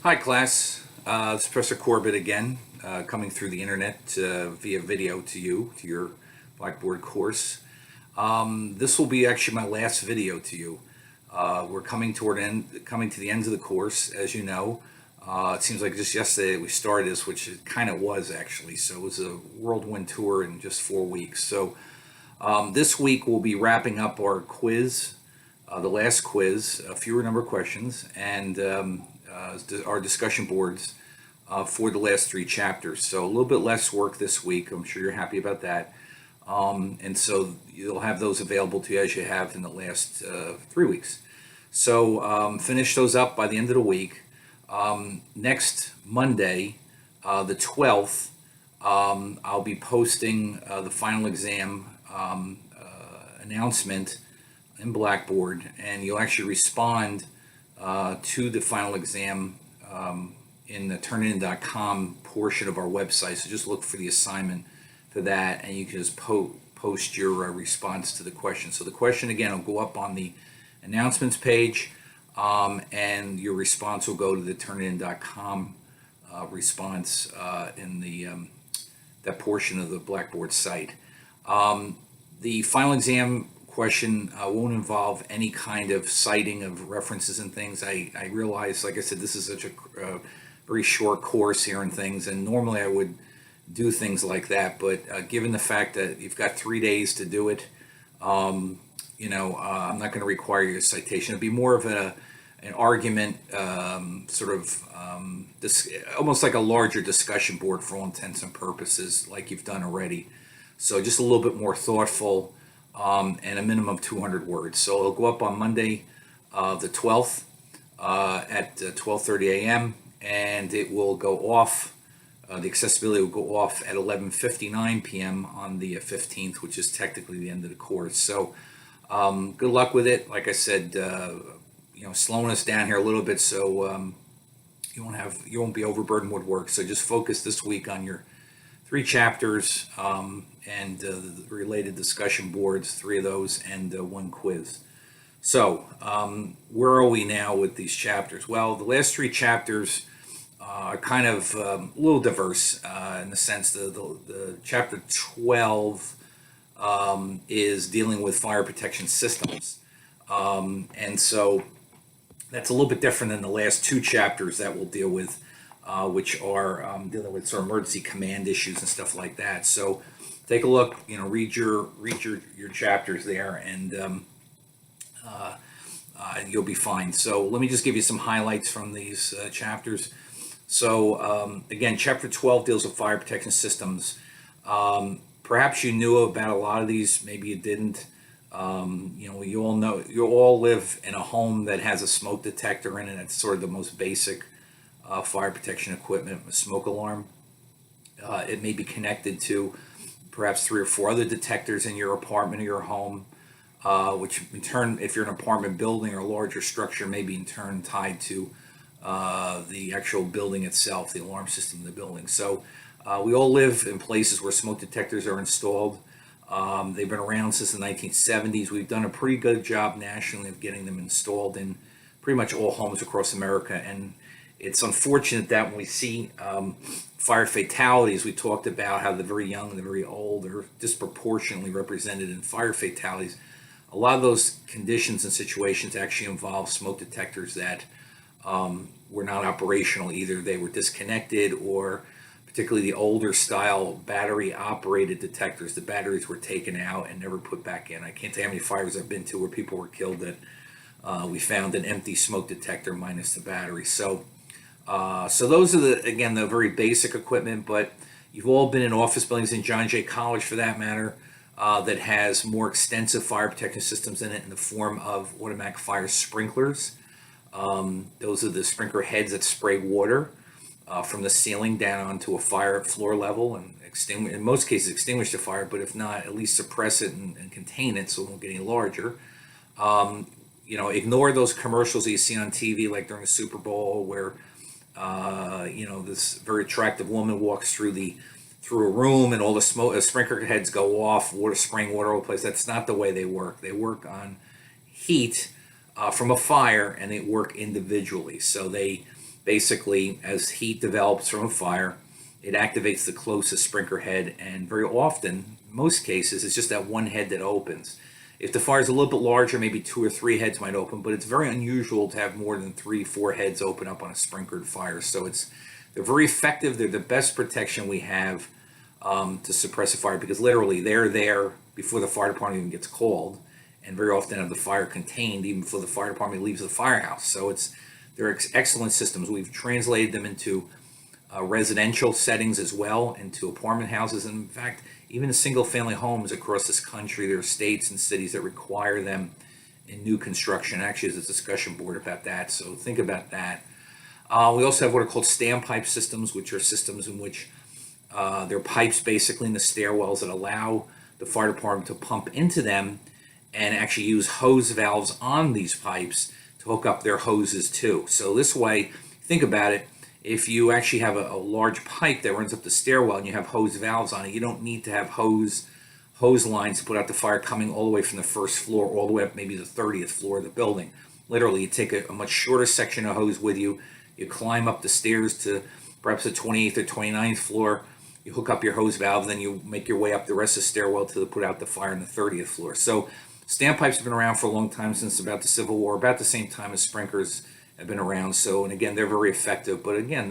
Hi, class. It's Professor Corbett again, coming through the internet via video to you, to your Blackboard course. This will be actually my last video to you. We're coming coming to the end of the course, as you know. It seems like just yesterday we started this, which it kind of was actually. So it was a whirlwind tour in just 4 weeks. So this week we'll be wrapping up our quiz, the last quiz, a fewer number of questions, and our discussion boards for the last three chapters. So a little bit less work this week. I'm sure you're happy about that. And so you'll have those available to you as you have in the last 3 weeks. So finish those up by the end of the week. Next Monday, the 12th, I'll be posting the final exam announcement in Blackboard, and you'll actually respond to the final exam in the turnitin.com portion of our website. So just look for the assignment for that, and you can just post your response to the question. So the question again will go up on the announcements page, and your response will go to the turnitin.com response in the that portion of the Blackboard site. The final exam question won't involve any kind of citing of references and things. I realize, like I said, this is such a very short course here and things, and normally I would do things like that, but given the fact that you've got 3 days to do it, I'm not going to require your citation. It'll be more of an argument, almost like a larger discussion board for all intents and purposes, like you've done already. So just a little bit more thoughtful, and a minimum of 200 words. So it'll go up on Monday, the 12th, at 12:30 a.m., and it will go off. The accessibility will go off at 11:59 p.m. on the 15th, which is technically the end of the course. So good luck with it. Like I said, slowing us down here a little bit, so you won't be overburdened with work. So just focus this week on your 3 chapters and the related discussion boards, 3 of those, and 1 quiz. So where are we now with these chapters? Well, the last 3 chapters are kind of a little diverse in the sense the chapter 12 is dealing with fire protection systems. And so that's a little bit different than the last 2 chapters that we'll deal with, which are dealing with sort of emergency command issues and stuff like that. So take a look, read your chapters there, and you'll be fine. So let me just give you some highlights from these chapters. So again, chapter 12 deals with fire protection systems. Perhaps you knew about a lot of these, maybe you didn't. You all know, you all live in a home that has a smoke detector in it. It's sort of the most basic fire protection equipment, a smoke alarm. It may be connected to perhaps 3 or 4 other detectors in your apartment or your home, which in turn, if you're an apartment building or a larger structure, may be in turn tied to the actual building itself, the alarm system in the building. So we all live in places where smoke detectors are installed. They've been around since the 1970s. We've done a pretty good job nationally of getting them installed in pretty much all homes across America. And it's unfortunate that when we see fire fatalities, we talked about how the very young and the very old are disproportionately represented in fire fatalities. A lot of those conditions and situations actually involve smoke detectors that were not operational. Either they were disconnected, or particularly the older style battery operated detectors, the batteries were taken out and never put back in. I can't tell you how many fires I've been to where people were killed that we found an empty smoke detector minus the battery. So those are the very basic equipment, but you've all been in office buildings, in John Jay College for that matter, that has more extensive fire protection systems in it in the form of automatic fire sprinklers. Those are the sprinkler heads that spray water from the ceiling down onto a fire at floor level and in most cases extinguish the fire, but if not, at least suppress it and contain it so it won't get any larger. Ignore those commercials that you see on TV, like during the Super Bowl, where this very attractive woman walks through a room and all the sprinkler heads go off, water spraying water all over the place. That's not the way they work. They work on heat from a fire, and they work individually. So they Basically, as heat develops from a fire, it activates the closest sprinkler head, and very often, most cases, it's just that one head that opens. If the fire is a little bit larger, maybe two or three heads might open, but it's very unusual to have more than three, four heads open up on a sprinklered fire. So they're very effective. They're the best protection we have to suppress a fire, because literally they're there before the fire department even gets called, and very often have the fire contained even before the fire department leaves the firehouse. So they're excellent systems. We've translated them into residential settings as well, into apartment houses, and in fact, even in single-family homes across this country. There are states and cities that require them in new construction. Actually, there's a discussion board about that, so think about that. We also have what are called standpipe systems, which are systems in which there are pipes basically in the stairwells that allow the fire department to pump into them and actually use hose valves on these pipes to hook up their hoses too. So this way, think about it, if you actually have a large pipe that runs up the stairwell and you have hose valves on it, you don't need to have hose lines to put out the fire coming all the way from the first floor all the way up maybe the 30th floor of the building. Literally, you take a much shorter section of hose with you, you climb up the stairs to perhaps the 28th or 29th floor, you hook up your hose valve, then you make your way up the rest of the stairwell to put out the fire on the 30th floor. So standpipes have been around for a long time, since about the Civil War, about the same time as sprinklers have been around. So, and again, they're very effective, but again,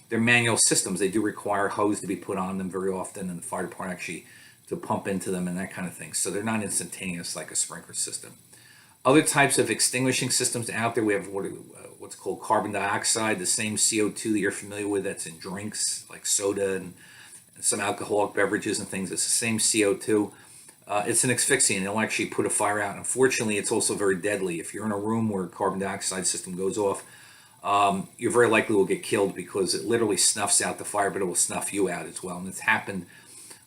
they're manual systems. They do require hose to be put on them very often, and the fire department actually to pump into them and that kind of thing. So they're not instantaneous like a sprinkler system. Other types of extinguishing systems out there, we have what's called carbon dioxide, the same CO2 that you're familiar with that's in drinks like soda and some alcoholic beverages and things. It's the same CO2. It's an asphyxiant. It'll actually put a fire out. Unfortunately, it's also very deadly. If you're in a room where a carbon dioxide system goes off, you very likely will get killed, because it literally snuffs out the fire, but it will snuff you out as well. And it's happened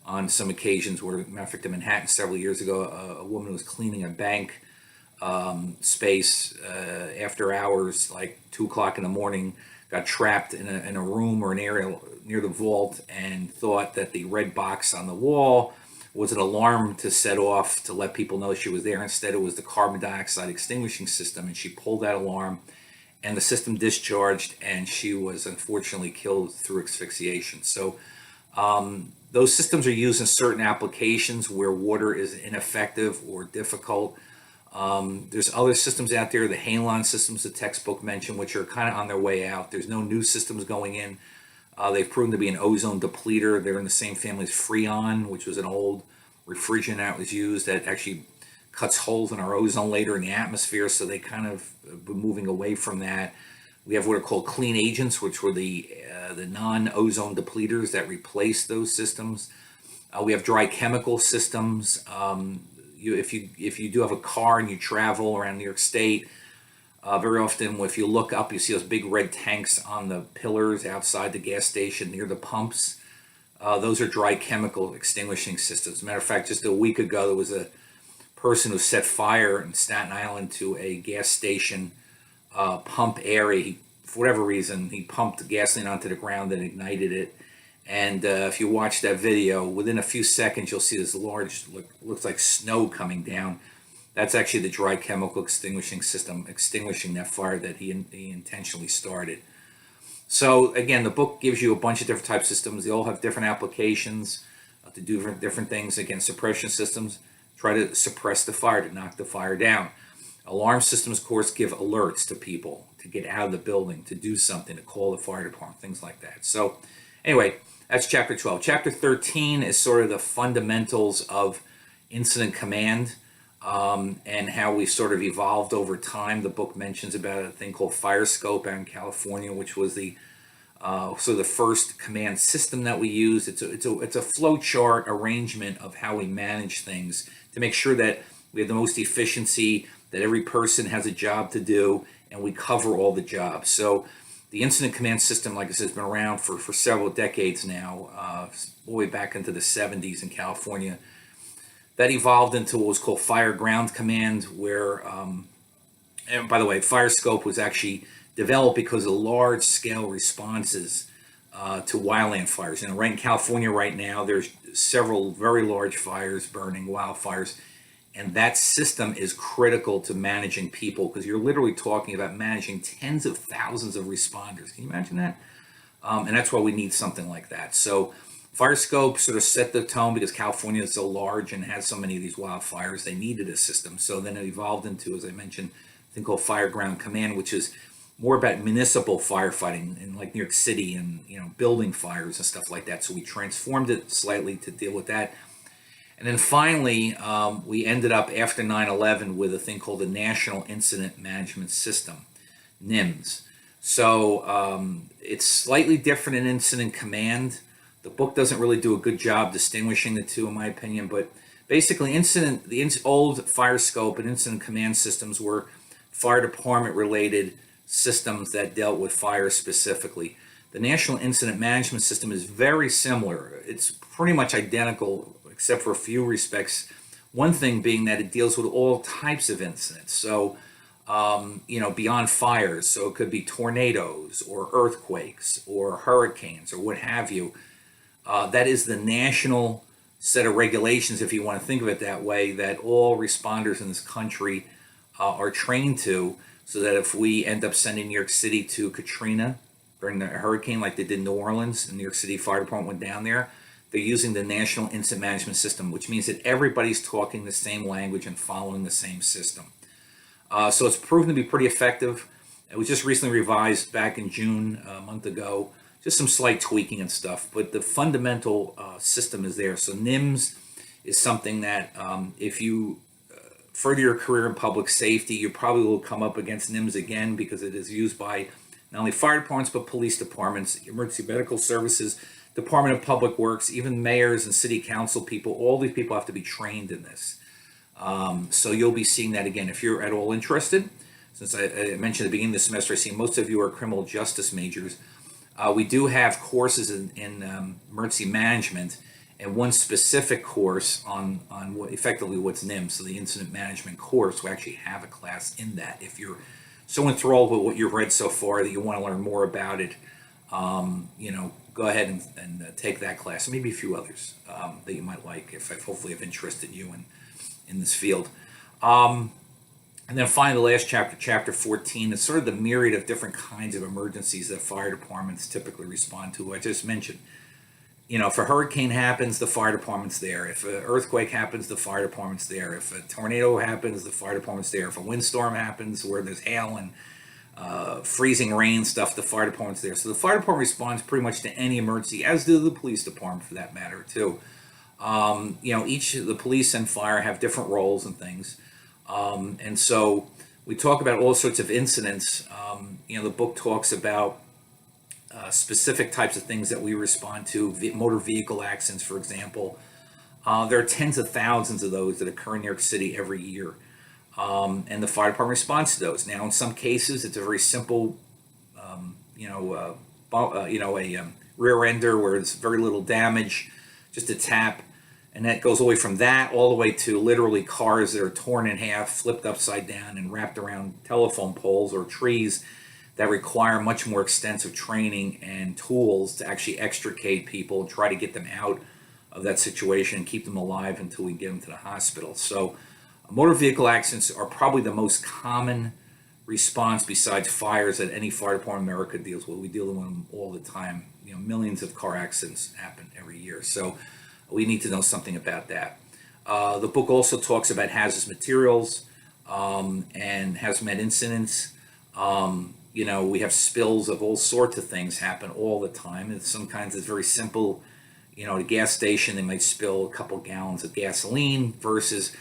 on some occasions where, matter of fact, in Manhattan several years ago, a woman was cleaning a bank space after hours, like 2 o'clock in the morning, got trapped in a room or an area near the vault, and thought that the red box on the wall was an alarm to set off to let people know she was there. Instead, it was the carbon dioxide extinguishing system, and she pulled that alarm, and the system discharged, and she was unfortunately killed through asphyxiation. So those systems are used in certain applications where water is ineffective or difficult. There's other systems out there, the halon systems the textbook mentioned, which are kind of on their way out. There's no new systems going in. They've proven to be an ozone depleter. They're in the same family as Freon, which was an old refrigerant that was used that actually cuts holes in our ozone layer in the atmosphere. So they kind of been moving away from that. We have what are called clean agents, which were the non-ozone depleters that replace those systems. We have dry chemical systems. If you do have a car and you travel around New York State, very often if you look up, you see those big red tanks on the pillars outside the gas station near the pumps. Those are dry chemical extinguishing systems. As a matter of fact, just a week ago, there was a person who set fire in Staten Island to a gas station pump area. For whatever reason, he pumped gasoline onto the ground and ignited it. And if you watch that video, within a few seconds, you'll see this large, looks like snow coming down. That's actually the dry chemical extinguishing system extinguishing that fire that he intentionally started. So again, the book gives you a bunch of different types of systems. They all have different applications to do different things. Again, suppression systems try to suppress the fire, to knock the fire down. Alarm systems, of course, give alerts to people to get out of the building, to do something, to call the fire department, things like that. So anyway, that's chapter 12. Chapter 13 is sort of the fundamentals of incident command. And how we sort of evolved over time. The book mentions about a thing called FireScope out in California, which was the the first command system that we used. It's a flow chart arrangement of how we manage things to make sure that we have the most efficiency, that every person has a job to do, and we cover all the jobs. So the incident command system, like I said, has been around for several decades now, all the way back into the 70s in California. That evolved into what was called Fire Ground Command, where, and by the way, FireScope was actually developed because of large-scale responses to wildland fires. Right in California right now, there's several very large fires burning, wildfires, And that system is critical to managing people because you're literally talking about managing tens of thousands of responders. Can you imagine that? And that's why we need something like that. So Firescope sort of set the tone because California is so large and has so many of these wildfires. They needed a system. So then it evolved into, as I mentioned, a thing called Fire Ground Command, which is more about municipal firefighting in like New York City and building fires and stuff like that. So we transformed it slightly to deal with that. And then finally, we ended up after 9/11 with a thing called the National Incident Management System, NIMS. So it's slightly different in incident command. The book doesn't really do a good job distinguishing the two, in my opinion. But basically, the old fire scope and incident command systems were fire department related systems that dealt with fire specifically. The National Incident Management System is very similar. It's pretty much identical, except for a few respects. One thing being that it deals with all types of incidents. So, beyond fires. So it could be tornadoes or earthquakes or hurricanes or what have you. That is the national set of regulations, if you want to think of it that way, that all responders in this country are trained to, so that if we end up sending New York City to Katrina during the hurricane like they did in New Orleans, and New York City Fire Department went down there, they're using the National Incident Management System, which means that everybody's talking the same language and following the same system. So it's proven to be pretty effective. It was just recently revised back in June, a month ago, just some slight tweaking and stuff, but the fundamental system is there. So NIMS is something that if you further your career in public safety, you probably will come up against NIMS again because it is used by not only fire departments, but police departments, emergency medical services, Department of Public Works, even mayors and city council people. All these people have to be trained in this. So you'll be seeing that again. If you're at all interested, since I mentioned at the beginning of the semester, I see most of you are criminal justice majors. We do have courses in emergency management, and one specific course on what effectively what's NIMS, so the incident management course. We actually have a class in that. If you're so enthralled with what you've read so far that you want to learn more about it, go ahead and take that class, and maybe a few others that you might like, if I hopefully have interested you in this field. And then finally, the last chapter, chapter 14, is sort of the myriad of different kinds of emergencies that fire departments typically respond to. I just mentioned, if a hurricane happens, the fire department's there. If an earthquake happens, the fire department's there. If a tornado happens, the fire department's there. If a windstorm happens where there's hail and freezing rain stuff, the fire department's there. So the fire department responds pretty much to any emergency, as do the police department for that matter too. Each of the police and fire have different roles and things. And so we talk about all sorts of incidents. The book talks about specific types of things that we respond to, motor vehicle accidents, for example. There are tens of thousands of those that occur in New York City every year. And the fire department responds to those. Now, in some cases, it's a very simple, a rear ender where there's very little damage, just a tap. And that goes away from that all the way to literally cars that are torn in half, flipped upside down, and wrapped around telephone poles or trees that require much more extensive training and tools to actually extricate people and try to get them out of that situation and keep them alive until we get them to the hospital. So motor vehicle accidents are probably the most common response besides fires that any fire department in America deals with. We deal with them all the time. Millions of car accidents happen every year. So we need to know something about that. The book also talks about hazardous materials and hazmat incidents. We have spills of all sorts of things happen all the time. And sometimes it's very simple. At a gas station, they might spill a couple gallons of gasoline versus,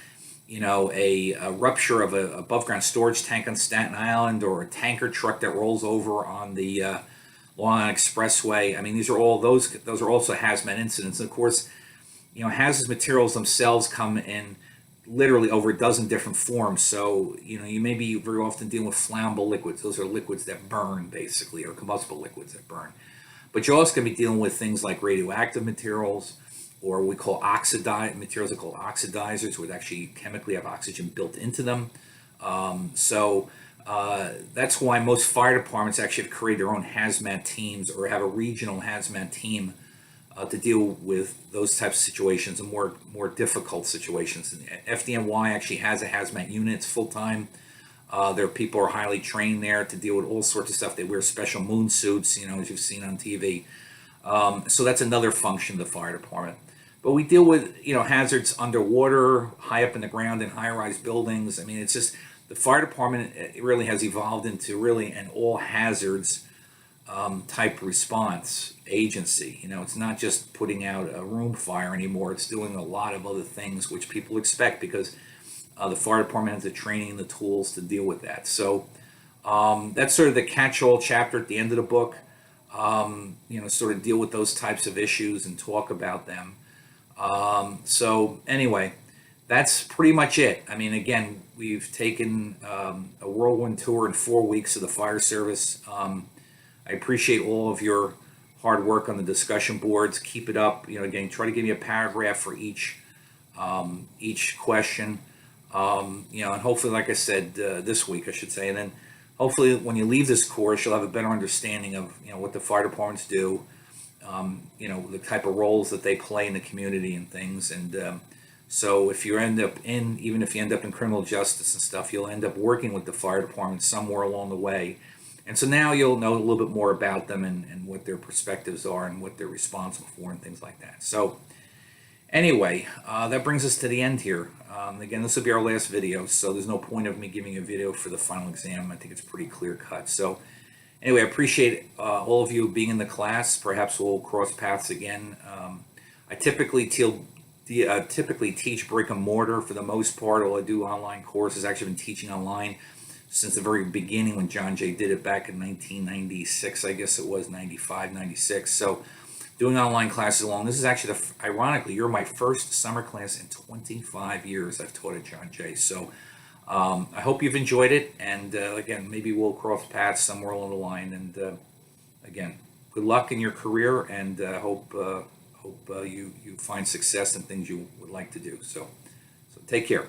a rupture of a above ground storage tank on Staten Island, or a tanker truck that rolls over on the Long Island Expressway. I mean, those are also hazmat incidents. And of course, hazardous materials themselves come in literally over a dozen different forms. So, you may be very often dealing with flammable liquids. Those are liquids that burn, basically, or combustible liquids that burn. But you're also going to be dealing with things like radioactive materials, or we call materials are called oxidizers, which actually chemically have oxygen built into them. That's why most fire departments actually have created their own hazmat teams, or have a regional hazmat team to deal with those types of situations and more difficult situations. And FDNY actually has a hazmat unit. It's full time. Their people are highly trained there to deal with all sorts of stuff. They wear special moon suits, as you've seen on TV. So that's another function of the fire department. But we deal with, hazards underwater, high up in the ground in high-rise buildings. I mean, it's just the fire department, it really has evolved into really an all hazards type response agency. It's not just putting out a room fire anymore. It's doing a lot of other things which people expect because the fire department has the training and the tools to deal with that. So that's sort of the catch-all chapter at the end of the book. Sort of deal with those types of issues and talk about them. So anyway, that's pretty much it. I mean, again, we've taken a whirlwind tour in 4 weeks of the fire service. I appreciate all of your hard work on the discussion boards. Keep it up. Again, try to give me a paragraph for each question. And hopefully, like I said, this week I should say, and then hopefully when you leave this course, you'll have a better understanding of what the fire departments do. The type of roles that they play in the community and things. And so if you end up even if you end up in criminal justice and stuff, you'll end up working with the fire department somewhere along the way. And so now you'll know a little bit more about them and what their perspectives are and what they're responsible for and things like that. So anyway, that brings us to the end here. Again, this will be our last video, so there's no point of me giving a video for the final exam. I think it's pretty clear cut. So anyway, I appreciate all of you being in the class. Perhaps we'll cross paths again. I typically teach brick and mortar for the most part, although I do online courses. I've actually been teaching online since the very beginning when John Jay did it back in 1996, I guess it was, 95, 96. So doing online classes along. This is actually, ironically, you're my first summer class in 25 years I've taught at John Jay. So I hope you've enjoyed it, and again, maybe we'll cross paths somewhere along the line. And again, good luck in your career, and hope you find success in things you would like to do. So take care.